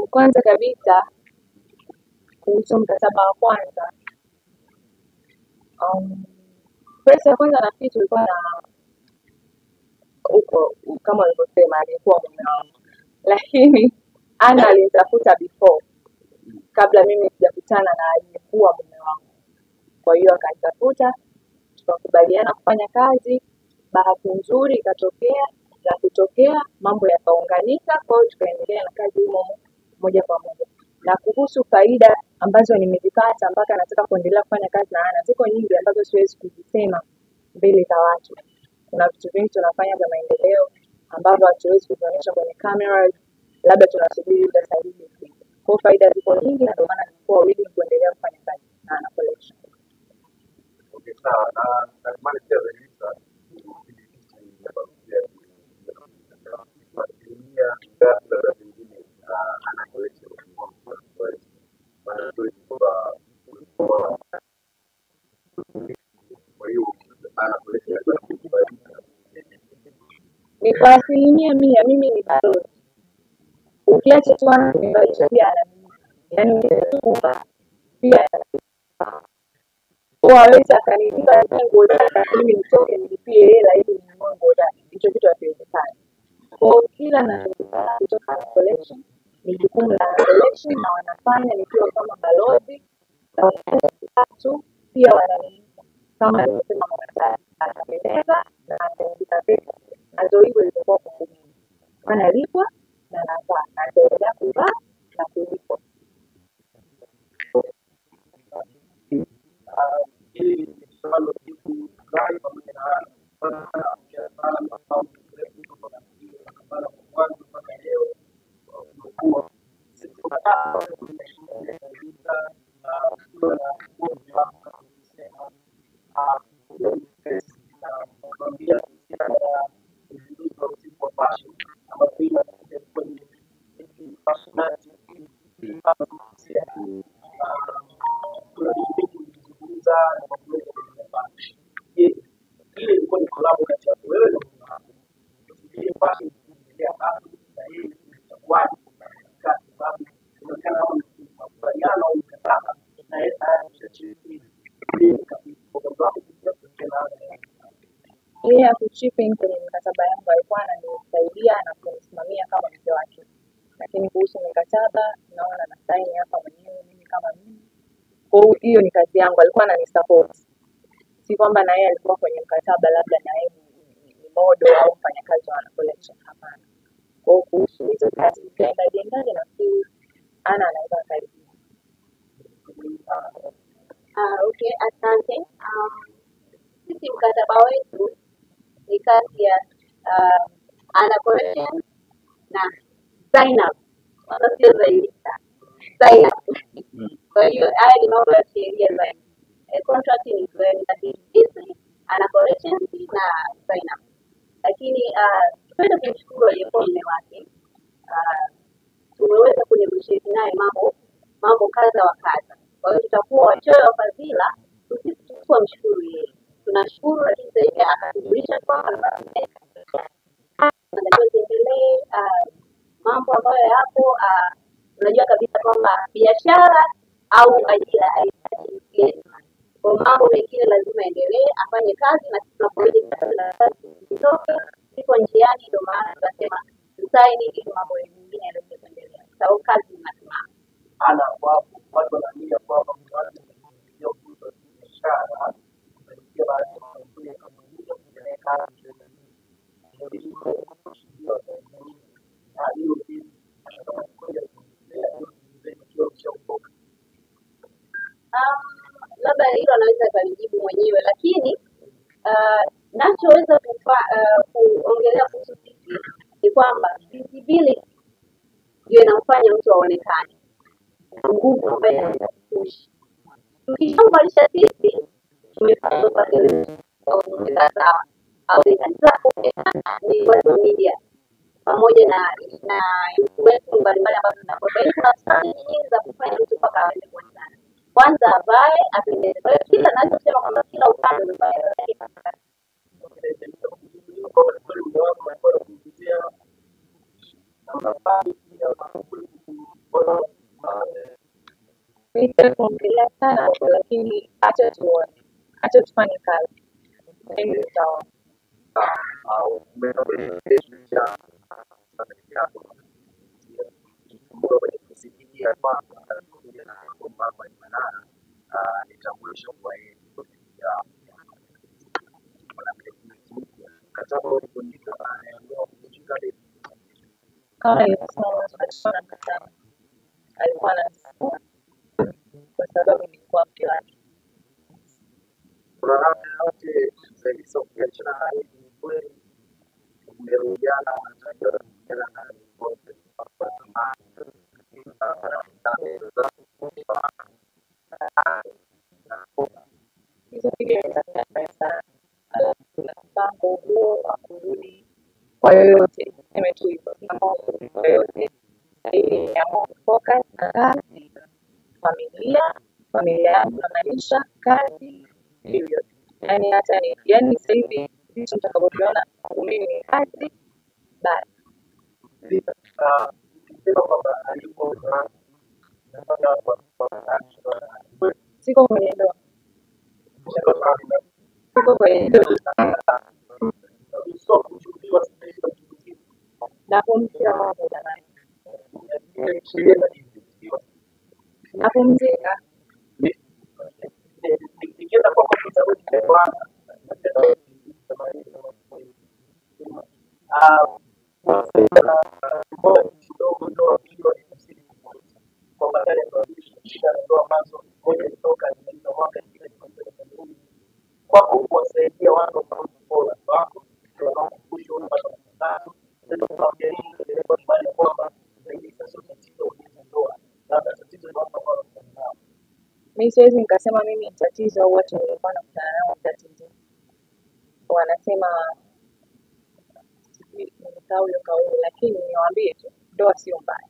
Kwanza kabisa kuhusu mkataba wa kwanza, pesa ya kwanza nafikiri tulikuwa na huko kama ulivyosema alikuwa mume wangu, lakini Ana alinitafuta before, kabla mimi sijakutana na aliyekuwa mume wangu. Kwa hiyo akanitafuta, tukakubaliana kufanya kazi, bahati nzuri ikatokea na kutokea mambo yakaunganika, kwa hiyo tukaendelea na kazi humo moja kwa moja. Na kuhusu faida ambazo nimezipata mpaka nataka kuendelea kufanya kazi na Ana, ziko nyingi ambazo siwezi kuzisema mbele za watu. Kuna vitu vingi tunafanya vya maendeleo ambavyo hatuwezi kuonyesha kwenye camera, labda tunasubiri muda sahihi. Kwa faida ziko nyingi na ndio maana nilikuwa willing kuendelea kufanya kazi na Ana Collection. Okay, sawa. Na mali pia zaidi ni kwa 100%. Mimi ni balozi, ukiacha tu Ana kunibadilisha pia Ana, yaani nitakupa pia waweza kanilipa nguo zake, mimi nitoke nilipie hela ili ninunue nguo zake. Hicho kitu hakiwezekani. Kwa kila nachokipata kutoka Ana Collection ni jukumu la Ana Collection na wanafanya nikiwa kama balozi na watu pia wananipa kama nimesema mwanadamu anapendeza na anaandika pesa, na ndio hivyo ilivyokuwa kwa mimi. Analipwa na navaa na ataendelea kuvaa na kulipwa. Yeye kuchipping kwenye mikataba yangu alikuwa ananisaidia na kunisimamia kama mke wake, lakini kuhusu mikataba naona na sign hapa mwenyewe mimi kama mimi. Kwa hiyo ni kazi yangu, alikuwa ananisupport, si kwamba na yeye alikuwa kwenye mkataba labda na yeye ni model au mfanyakazi wa Ana Collection, hapana. Kwa kuhusu hizo kazi ndani na Ana anaweza karibu. Okay, asante. Sisi mkataba wetu ni kati ya Ana Collection na Zainab. Sio zaidi Zainab. Kwa hiyo haya ni mambo ya sheria zaidi. Contract ni kati ya Ana Collection na Zainab. Lakini tupende kumshukuru aliyekuwa mume wake. Tumeweza kunegotiate naye mambo kadha wa kadha. Kwa hiyo tutakuwa wachoyo wa fadhila tusipokuwa mshukuru yeye. Tunashukuru, lakini sasa akatujulisha kwamba tuendelee mambo ambayo yapo. Unajua kabisa kwamba biashara au ajira haihitaji kwa mambo mengine lazima endelee afanye kazi, na tunapoje kutoka iko njiani, ndio maana tunasema tusaini ili mambo mengine yaweze kuendelea, sababu kazi inasimama. Ana kwa watu wanaamini kwamba mtu ndio biashara ndio baada ya kufanya kama hiyo kupeleka labda hilo anaweza kunijibu mwenyewe, lakini nachoweza kuongelea kuhusu sisi ni kwamba visibility ndio inamfanya mtu aonekane, nguvu ambayo inaweza kupush. Tukishambalisha sisi tumefanya upatilifu au sawa au ni watu media pamoja na wetu mbalimbali ambao tunapotea. Kuna strategy nyingi za kufanya mtu mpaka aweze kuonekana. Kwanza avae, apendeze. Kwa hiyo kila ninachosema kwamba kila upande unafanya Nitakuongelea sana hapo, lakini acha tuone, acha tufanye kazi, mimi nitaona. Kama nilivyosema mwanzo, alikuwa anakataa, alikuwa anasema kwa sababu nilikuwa mke wake. Hizo video nitafanya sana, alafu kuna mpango huo wa kurudi kwa yoyote, niseme tu hivyo, sina mpango wa kurudi kwa yoyote. Ili niamua kufocus na kazi, familia yangu namaanisha kazi, hivyo. Yaani hata ni, yaani sasa hivi vitu nitakavyoviona kwangu mimi ni kazi, basi. Siko kwenye ndoa, siko kwenye ndoa. Napumzika mambo jamani, napumzika. kuwasaidia watu wako Mimi siwezi nikasema mimi ni tatizo au watu walikuwa nakutana nao tatizo. Wanasema nimesahau hiyo kauli, lakini niwaambie tu ndoa sio mbaya.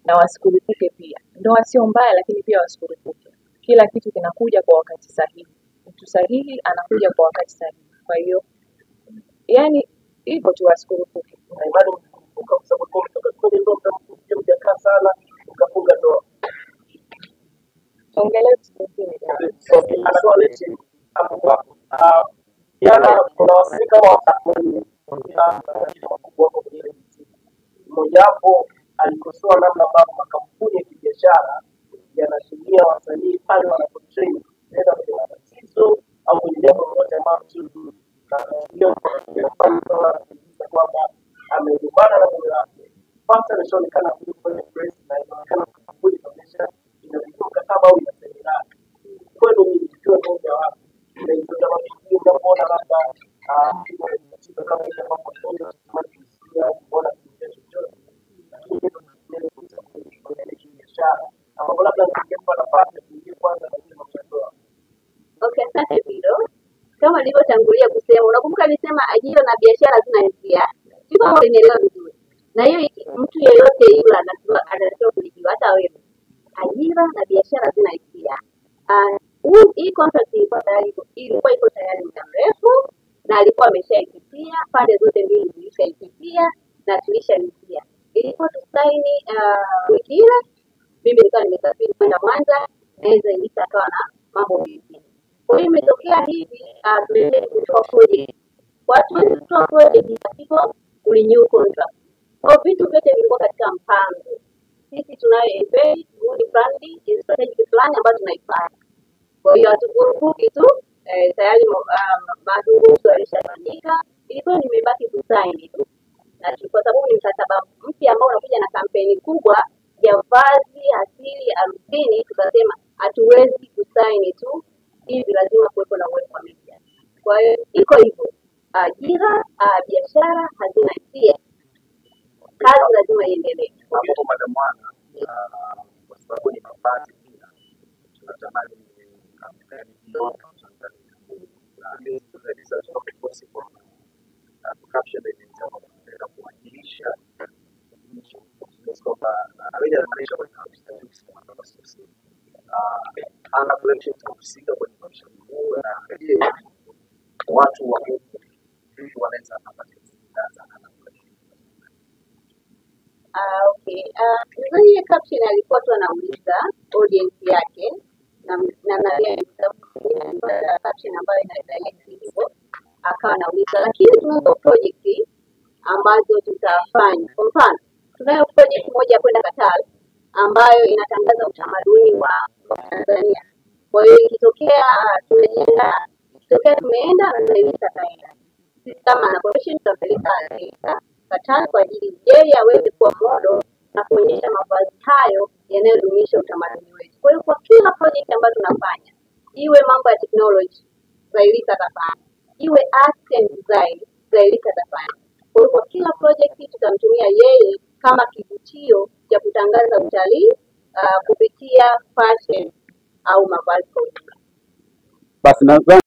Na wasikurupuke pia. Ndoa sio mbaya, lakini pia wasikurupuke. Kila kitu kinakuja kwa wakati sahihi. Mtu sahihi anakuja kwa wakati sahihi. Kwa hiyo yani hivyo tu, wasikurupuke. na imani ukasababu kwa ndoa mtakuja sana ukafunga ndoa. Ongelea kitu kingine. Yana kuna wasika wa mmojawapo alikosoa namna ambavyo makampuni ya kibiashara yanashiria wasanii pale wanapotrain kwenda kwenye matatizo au kwenye jambo lolote ambalo sio zuri, na kwamba amegombana na mume wake. Kwanza inaonekana kwenye press na inaonekana kampuni inaonyesha inalipa mkataba au inasemina kwenu ni kitu moja wapo na ndio kama hiyo unapoona labda kitu kama ile mambo yote tunasikia kuona kitu chochote biashara ambapo labda ningekuwa nafasi kuingia kwanza na ile mambo. Okay, asante Bido. Kama nilivyotangulia kusema, unakumbuka nilisema ajira na biashara zina hisia. Sio kama unielewa vizuri. Na hiyo mtu yeyote yule anatakiwa kujua, hata wewe. Ajira na biashara zina hisia. Hii contract ilikuwa iko tayari muda mrefu na alikuwa ameshaipitia, pande zote mbili zilishaipitia na tulishalipia. Ilikuwa tusaini wiki ile, mimi nilikuwa nimesafiri kwenda Mwanza, naweza ilisa akawa na mambo mengine. Kwa hiyo imetokea hivi, tuliweza kutoa project. Watu wengi kutoa project pasipo kurenew contract. Kwa vitu vyote vilikuwa katika mpango. Sisi tunayo embed good branding strategic plan ambayo tunaifanya. Kwa hiyo hatukurupuki tu, tayari mazungumzo yalishafanyika, ilikuwa nimebaki kusaini tu. Na kwa sababu ni mkataba mpya ambao unakuja na kampeni kubwa ya vazi asili ya harusini, tukasema hatuwezi kusaini tu, hivi lazima kuwepo na uwepo wa media. Kwa hiyo iko hivyo, ajira, biashara hazina hisia, kazi lazima iendelee. Hapo madamwana kwa sababu ni mavazi pia tunatamani kampeni ndogo Tanzania na hizo za kikosi kwa caption ile kuwakilisha nchi kwamba anaweza kumaanisha kwa sababu sisi ana collection tunahusika kwenye maisha huu na watu wa huku wanaweza kupata Okay. Nadhani ile caption alikuwa tu anauliza audience yake na caption ambayo ina direct hivyo akawa anauliza, lakini tunazo project ambazo tutafanya. Kwa mfano, tunayo project moja kwenda Qatar ambayo inatangaza utamaduni wa Tanzania. Kwa hiyo ikitokea tumeenda na Zailisa kaenda, sisi kama Anapolation tutapeleka Qatar kwa ajili yeye aweze kuwa model na kuonyesha mavazi hayo yanayodumisha utamaduni wetu. Kwa hiyo kwa kila project ambayo tunafanya, iwe mambo ya technology, Zailisa atafanya, iwe art and design, Zailisa atafanya. Kwa hiyo kwa kila project tutamtumia yeye kama kivutio cha kutangaza utalii kupitia fashion au mavazi kwa ujumla. Basi nadhani